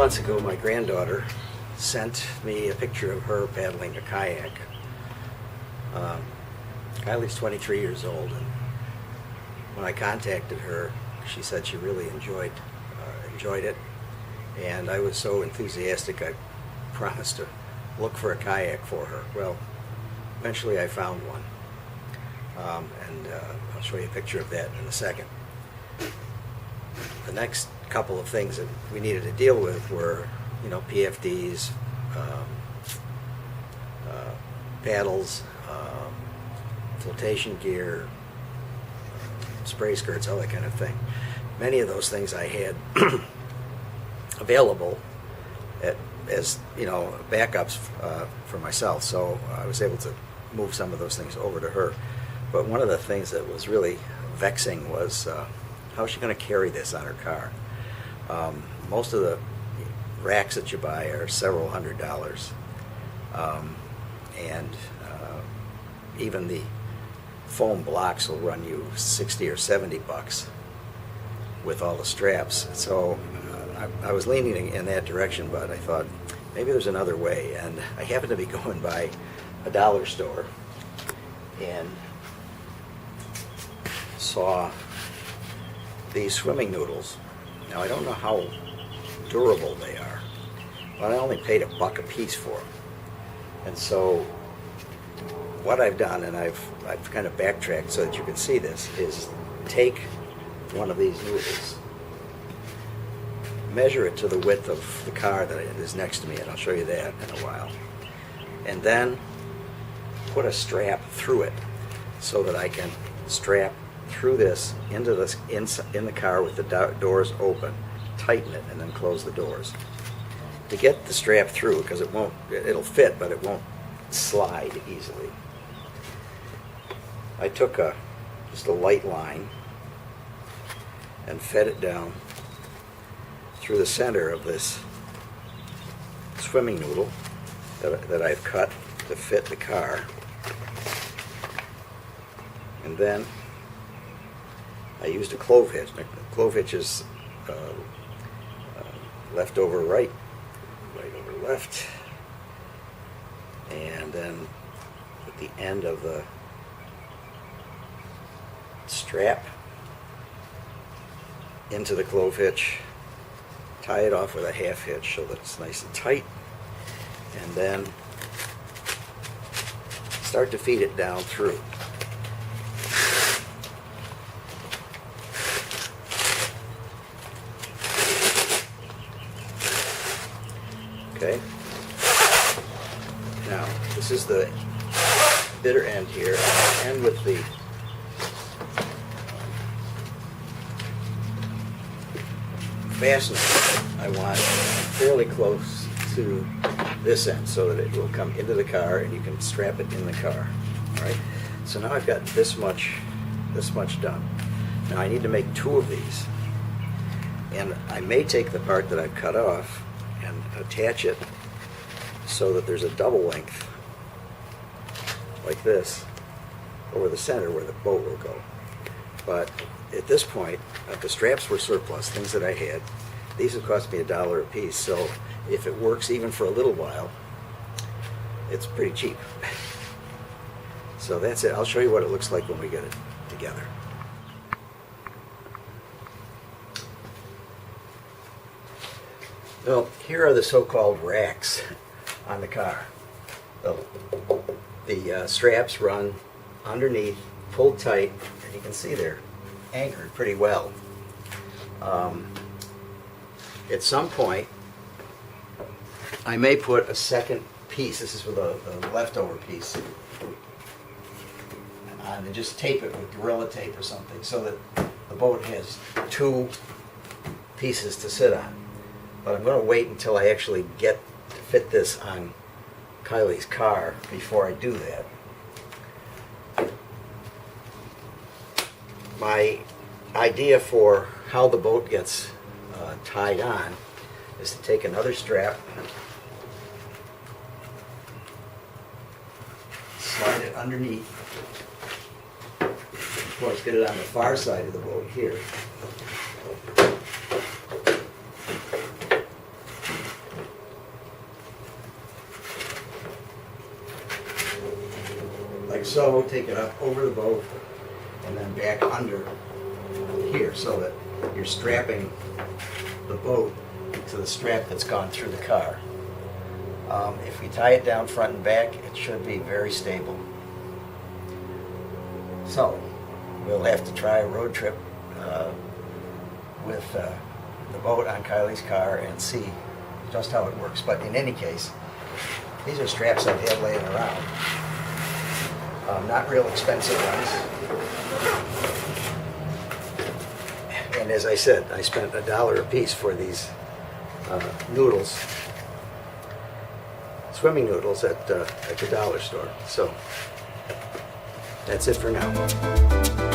months ago, my granddaughter sent me a picture of her paddling a kayak. Kylie's 23 years old, and when I contacted her, she said she really enjoyed it, and I was so enthusiastic I promised to look for a kayak for her. Well, eventually I found one, and I'll show you a picture of that in a second. The next couple of things that we needed to deal with were, PFDs, paddles, flotation gear, spray skirts, all that kind of thing. Many of those things I had available as backups for myself, so I was able to move some of those things over to her. But one of the things that was really vexing was how is she going to carry this on her car? Most of the racks that you buy are several $100s, and even the foam blocks will run you 60 or 70 bucks with all the straps. So I was leaning in that direction, but I thought maybe there's another way, and I happened to be going by a dollar store and saw these swimming noodles. Now, I don't know how durable they are, but I only paid $1 a piece for them. And so what I've done, and I've kind of backtracked so that you can see this, is take one of these noodles, measure it to the width of the car that is next to me, and I'll show you that in a while, and then put a strap through it so that I can strap through this into this in the car with the doors open, tighten it, and then close the doors. To get the strap through, because it'll fit, but it won't slide easily, I took just a light line and fed it down through the center of this swimming noodle that I've cut to fit the car, and then I used a clove hitch. The clove hitch is left over right, right over left, and then at the end of the strap into the clove hitch, tie it off with a half hitch so that it's nice and tight, and then start to feed it down through. Okay. Now, this is the bitter end here. I'll end with the fastener. I want fairly close to this end so that it will come into the car and you can strap it in the car. All right. So now I've got this much done. Now I need to make 2 of these, and I may take the part that I've cut off and attach it so that there's a double length like this over the center where the boat will go. But at this point, the straps were surplus, things that I had. These have cost me $1 a piece, so if it works even for a little while, it's pretty cheap. So that's it. I'll show you what it looks like when we get it together. Well, here are the so-called racks on the car. The straps run underneath, pulled tight, and you can see they're anchored pretty well. At some point, I may put a second piece, this is for the leftover piece, on, and just tape it with Gorilla Tape or something so that the boat has 2 pieces to sit on. But I'm going to wait until I actually get to fit this on Kylie's car before I do that. My idea for how the boat gets tied on is to take another strap, slide it underneath, of course get it on the far side of the boat here, like so, take it up over the boat, and then back under here so that you're strapping the boat to the strap that's gone through the car. If we tie it down front and back, it should be very stable. So, we'll have to try a road trip with the boat on Kylie's car and see just how it works. But in any case, these are straps I've had laying around. Not real expensive ones. And as I said, I spent $1 a piece for these noodles, swimming noodles at the dollar store. So that's it for now.